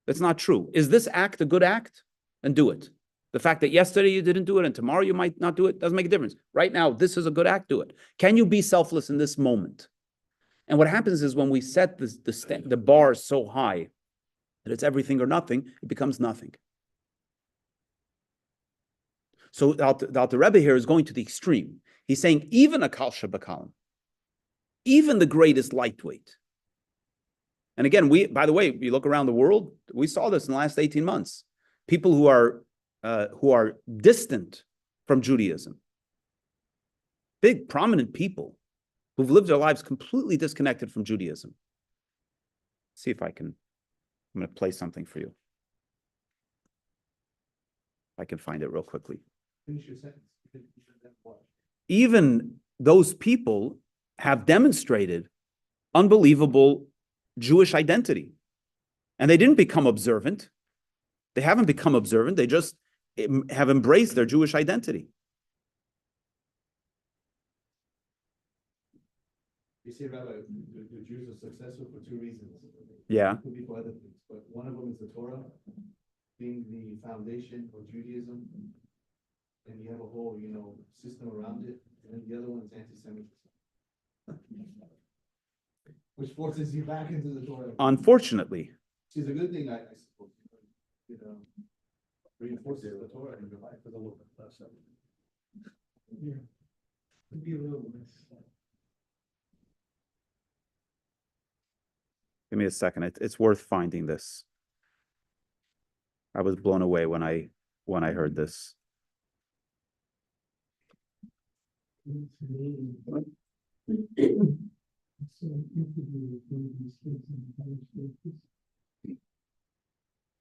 It's not true. Is this act a good act? Then do it. The fact that yesterday you didn't do it and tomorrow you might not do it doesn't make a difference. Right now, this is a good act, do it. Can you be selfless in this moment? And what happens is when we set the bar so high that it's everything or nothing, it becomes nothing. So the Alter Rebbe here is going to the extreme. He's saying even a Kal Shebakalim, even the greatest lightweight. And again, by the way, you look around the world, we saw this in the last 18 months. People who are distant from Judaism, big prominent people who've lived their lives completely disconnected from Judaism. See if I'm going to play something for you. If I can find it real quickly. Finish your sentence. Even those people have demonstrated unbelievable Jewish identity. And they didn't become observant. They haven't become observant. They just have embraced their Jewish identity. You see, Rabbi, the Jews are successful for two reasons. Yeah. It could be for other things, but one of them is the Torah being the foundation of Judaism. And you have a whole, system around it. And then the other one is anti-Semitism. Which forces you back into the Torah. Unfortunately. Which is a good thing, I suppose. Reinforces the Torah in your life with a little bit less of it. Yeah. Could be a little less. Give me a second. It's worth finding this. I was blown away when I heard this. It's amazing. So interview with one of these kids in the college campus.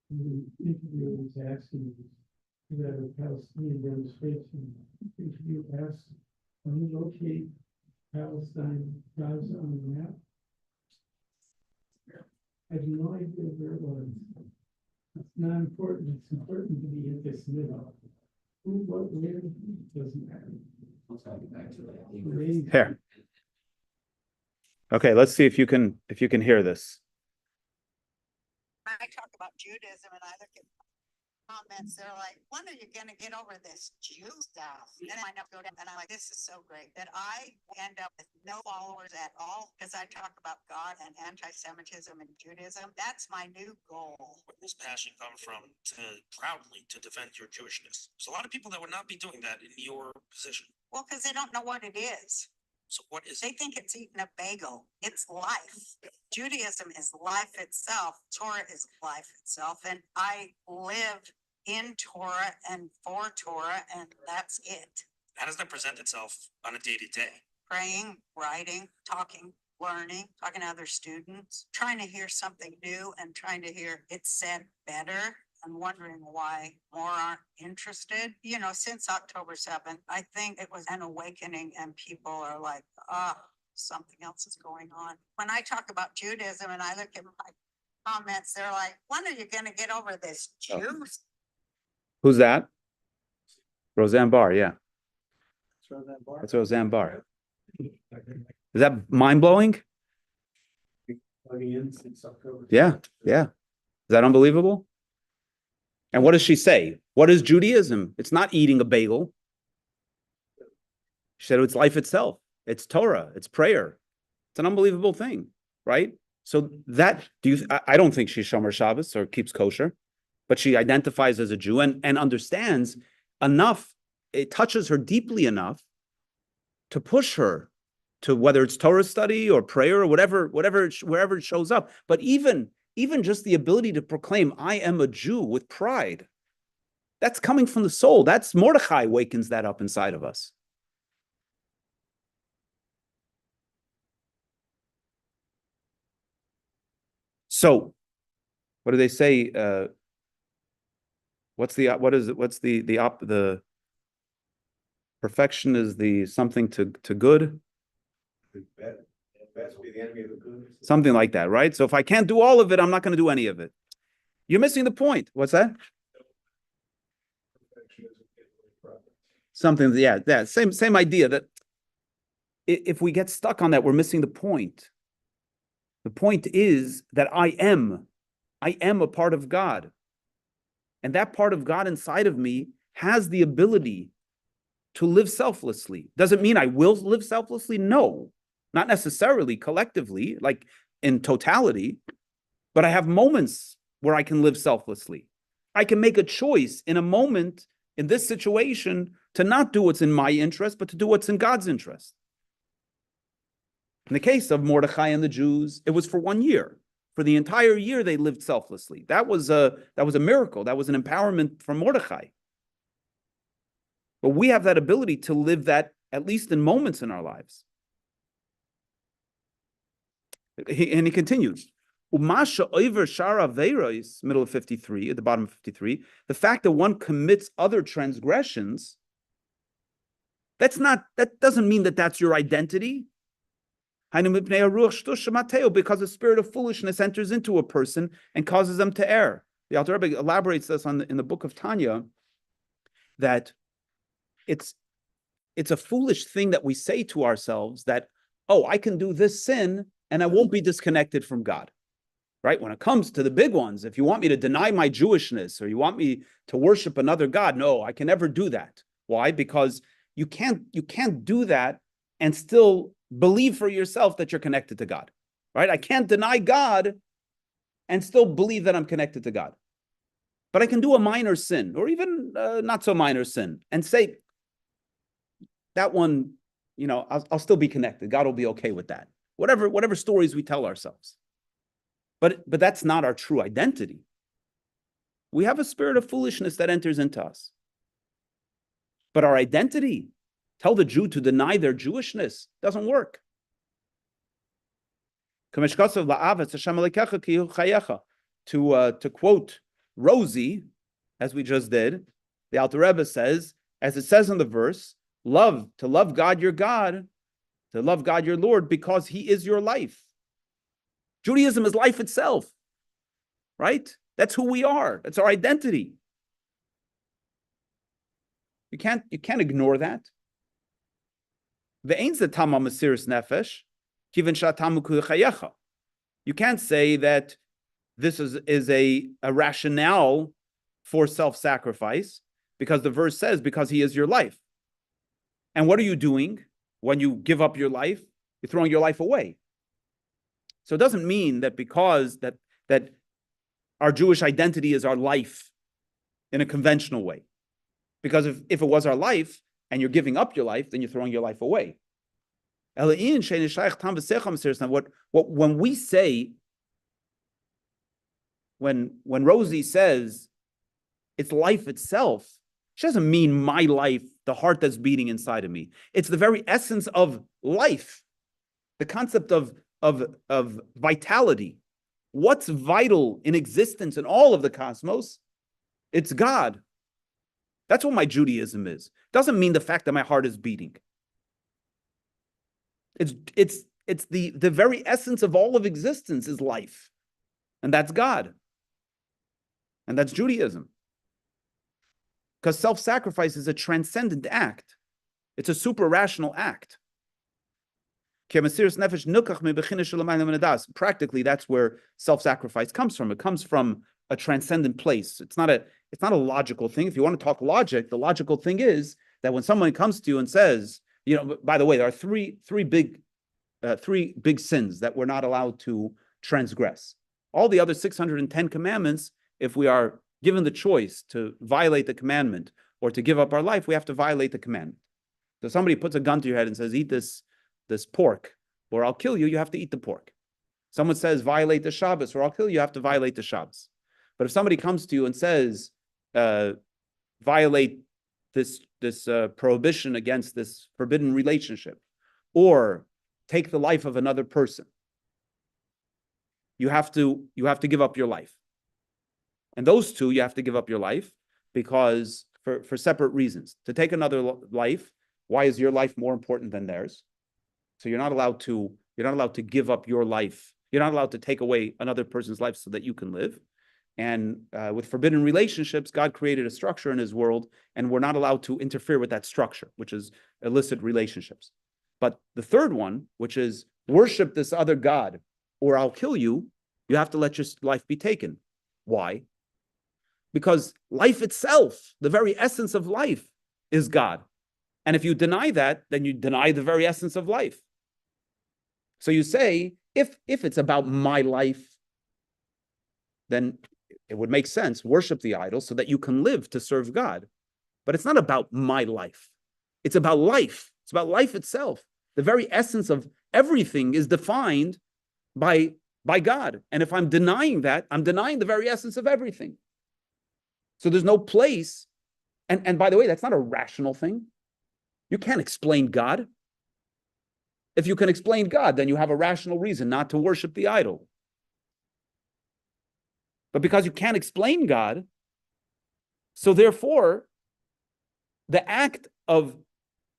And the interviewer was asking about a Palestinian demonstration. The interviewer asked, can you locate Palestine, Gaza on the map? I have no idea where it was. It's not important. It's important to be in this middle. Who, what, where, doesn't matter. Let's have it back to that. Amazing. Here. Okay, let's see if you can hear this. I talk about Judaism and I look at comments, they're like, when are you gonna get over this Jew stuff? And I never go down, and I'm like, this is so great that I end up with no followers at all because I talk about God and anti-Semitism and Judaism. That's my new goal. Where does passion come from to proudly to defend your Jewishness? There's a lot of people that would not be doing that in your position. Well, because they don't know what it is. So what is They it? think it's eating a bagel. It's life. Judaism is life itself. Torah is life itself. And I live in Torah and for Torah, and that's it. How does that present itself on a day-to-day? Praying, writing, talking, learning, talking to other students, trying to hear something new and trying to hear it said better. and wondering why more aren't interested. You know, since October 7th, I think it was an awakening and people are like, something else is going on. When I talk about Judaism and I look at my comments, they're like, when are you going to get over this Jews? Who's that? Roseanne Barr, yeah. That's Roseanne Barr. Is that mind-blowing? Yeah, yeah. Is that unbelievable? And what does she say? What is Judaism? It's not eating a bagel. She said it's life itself. It's Torah. It's prayer. It's an unbelievable thing, right? So that, I don't think she's Shomer Shabbos or keeps kosher, but she identifies as a Jew and understands enough. It touches her deeply enough to push her to whether it's Torah study or prayer or wherever it shows up. But even just the ability to proclaim, I am a Jew with pride, that's coming from the soul. That's Mordechai wakens that up inside of us. So, what do they say? The perfection is the something to good? Something like that, right? So if I can't do all of it, I'm not going to do any of it. You're missing the point. What's that? Something, yeah, same idea that if we get stuck on that, we're missing the point. The point is that I am a part of God. And that part of God inside of me has the ability to live selflessly. Does it mean I will live selflessly? No, not necessarily collectively, like in totality, but I have moments where I can live selflessly. I can make a choice in a moment in this situation to not do what's in my interest, but to do what's in God's interest. In the case of Mordechai and the Jews, it was for 1 year. For the entire year, they lived selflessly. That was a miracle. That was an empowerment from Mordechai. But we have that ability to live that at least in moments in our lives. And he continues, Umasha over Shara Veiros, middle of 53, at the bottom of 53, the fact that one commits other transgressions, that doesn't mean that that's your identity. Because the spirit of foolishness enters into a person and causes them to err. The Alter Rebbe elaborates this in the book of Tanya, that it's a foolish thing that we say to ourselves that, oh, I can do this sin and I won't be disconnected from God, right? When it comes to the big ones, if you want me to deny my Jewishness or you want me to worship another God, no, I can never do that. Why? Because you can't do that and still believe for yourself that you're connected to God, right? I can't deny God and still believe that I'm connected to God. But I can do a minor sin or even not so minor sin and say, that one, I'll still be connected. God will be okay with that. Whatever stories we tell ourselves. But that's not our true identity. We have a spirit of foolishness that enters into us. But our identity, tell the Jew to deny their Jewishness, doesn't work. To quote Rosie, as we just did, the Alter Rebbe says, as it says in the verse, to love God your God, to love God your Lord, because he is your life. Judaism is life itself, right? That's who we are. That's our identity. You can't ignore that. You can't say that this is a rationale for self-sacrifice because the verse says, because he is your life. And what are you doing when you give up your life? You're throwing your life away. So it doesn't mean that because that our Jewish identity is our life in a conventional way. Because if it was our life and you're giving up your life, then you're throwing your life away. What when we say, when Rosie says it's life itself, she doesn't mean my life, the heart that's beating inside of me. It's the very essence of life, the concept of vitality. What's vital in existence in all of the cosmos? It's God. That's what my Judaism is. It doesn't mean the fact that my heart is beating. It's the very essence of all of existence is life. And that's God. And that's Judaism. Because self-sacrifice is a transcendent act. It's a super-rational act. Practically, that's where self-sacrifice comes from. It comes from a transcendent place. It's not a logical thing. If you want to talk logic, the logical thing is that when someone comes to you and says, by the way, there are three big sins that we're not allowed to transgress. All the other 610 commandments, if we are given the choice to violate the commandment or to give up our life, we have to violate the commandment. So somebody puts a gun to your head and says, eat this pork, or I'll kill you, you have to eat the pork. Someone says, violate the Shabbos, or I'll kill you, you have to violate the Shabbos. But if somebody comes to you and says, violate this prohibition against this forbidden relationship, or take the life of another person, you have to give up your life. And those two, you have to give up your life because for separate reasons. To take another life, why is your life more important than theirs? So you're not allowed to give up your life. You're not allowed to take away another person's life so that you can live. And with forbidden relationships, God created a structure in his world, and we're not allowed to interfere with that structure, which is illicit relationships. But the third one, which is worship this other God, or I'll kill you, you have to let your life be taken. Why? Because life itself, the very essence of life, is God. And if you deny that, then you deny the very essence of life. So you say, if it's about my life, then it would make sense, worship the idol so that you can live to serve God. But it's not about my life. It's about life. It's about life itself. The very essence of everything is defined by God. And if I'm denying that, I'm denying the very essence of everything. So there's no place. And by the way, that's not a rational thing. You can't explain God. If you can explain God, then you have a rational reason not to worship the idol. But because you can't explain God, so therefore, the act of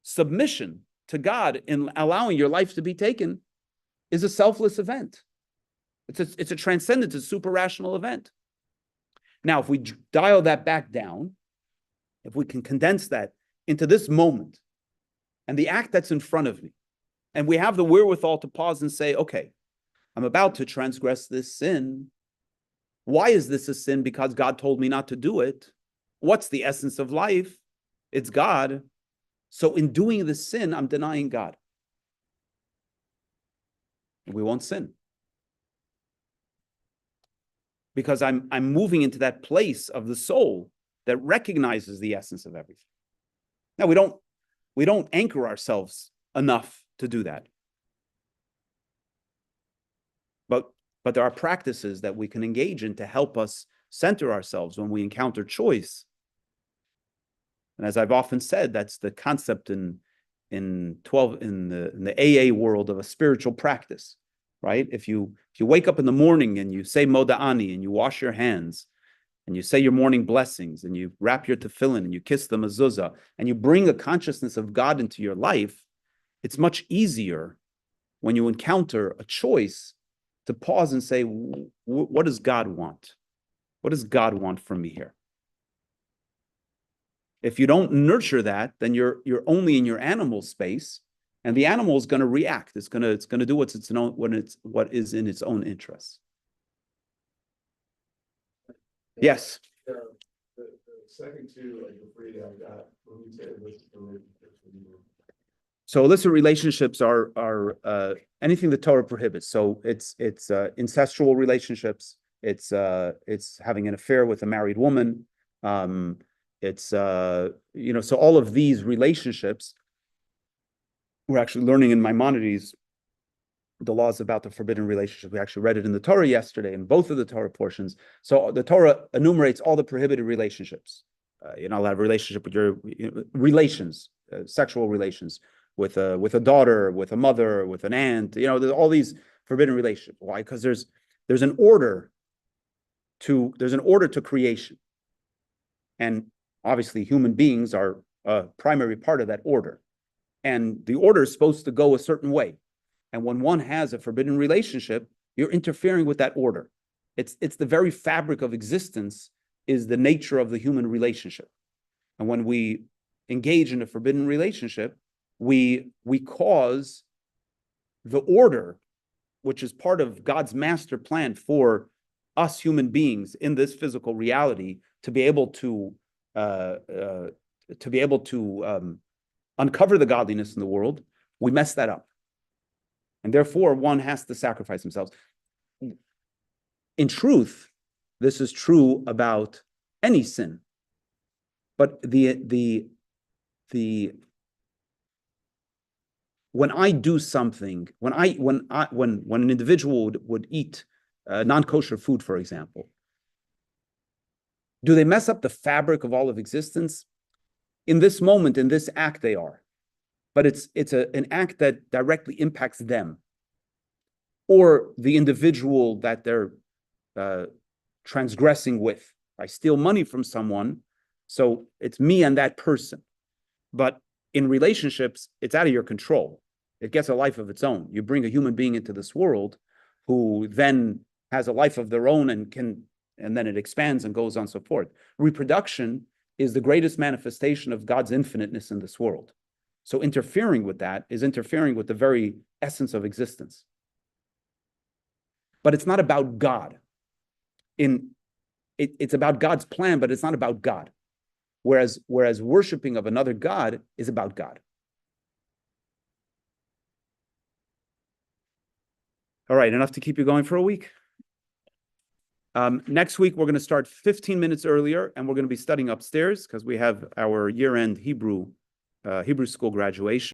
submission to God in allowing your life to be taken is a selfless event. It's a transcendent, it's a super rational event. Now, if we dial that back down, if we can condense that into this moment and the act that's in front of me, and we have the wherewithal to pause and say, okay, I'm about to transgress this sin. Why is this a sin? Because God told me not to do it. What's the essence of life? It's God. So in doing this sin, I'm denying God. And we won't sin. Because I'm moving into that place of the soul that recognizes the essence of everything. Now, we don't anchor ourselves enough to do that. But there are practices that we can engage in to help us center ourselves when we encounter choice. And as I've often said, that's the concept in the AA world of a spiritual practice, right? If you wake up in the morning and you say Moda'ani and you wash your hands and you say your morning blessings and you wrap your tefillin and you kiss the mezuzah and you bring a consciousness of God into your life, it's much easier when you encounter a choice to pause and say, what does God want? What does God want from me here? If you don't nurture that, then you're only in your animal space, and the animal is going to react. It's going to do what is in its own interest. Yes. The second two, like the three that I got, when we say illicit relationships, what do you mean? So illicit relationships are anything the Torah prohibits. So it's incestual relationships. It's having an affair with a married woman. So all of these relationships. We're actually learning in Maimonides the laws about the forbidden relationship. We actually read it in the Torah yesterday in both of the Torah portions. So the Torah enumerates all the prohibited relationships. You're not allowed to have a relationship with your relations, sexual relations with a daughter, with a mother, with an aunt. There's all these forbidden relationships. Why? Because there's an order to creation, and obviously human beings are a primary part of that order, and the order is supposed to go a certain way. And when one has a forbidden relationship, you're interfering with that order. It's the very fabric of existence is the nature of the human relationship. And when we engage in a forbidden relationship, we cause the order, which is part of God's master plan for us human beings in this physical reality, to be able to uncover the godliness in the world. We mess that up. And therefore, one has to sacrifice themselves. In truth, this is true about any sin. But when I do something, when an individual would eat non-kosher food, for example, do they mess up the fabric of all of existence? In this moment, in this act, they are. But it's an act that directly impacts them or the individual that they're transgressing with. I steal money from someone, so it's me and that person. But in relationships, it's out of your control. It gets a life of its own. You bring a human being into this world who then has a life of their own and then it expands and goes on so forth. Reproduction is the greatest manifestation of God's infiniteness in this world. So interfering with that is interfering with the very essence of existence. But it's not about God. It's about God's plan, but it's not about God. Whereas worshiping of another God is about God. All right, enough to keep you going for a week. Next week, we're going to start 15 minutes earlier, and we're going to be studying upstairs because we have our year-end Hebrew school graduation.